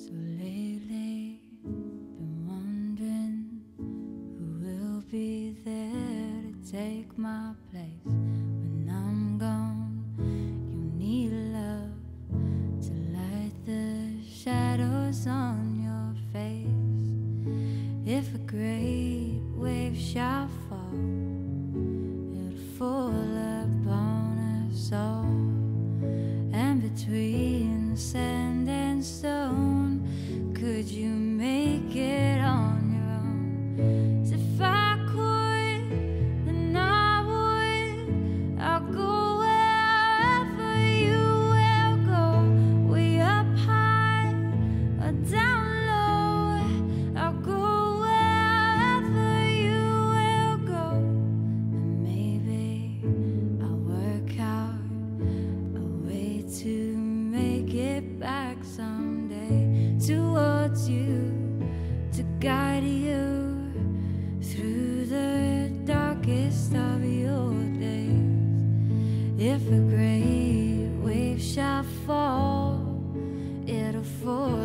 So lately, been wondering who will be there to take my place when I'm gone. You need love to light the shadows on your face. If a great wave shall fall, it'll fall upon us all. And between the sand and stone, could you make it on your own? 'Cause if I could, then I would. I'll go wherever you will go, way up high or down low. I'll go wherever you will go, and maybe I'll work out a way to make it back someday towards you, to guide you through the darkest of your days. If a great wave shall fall, it'll fall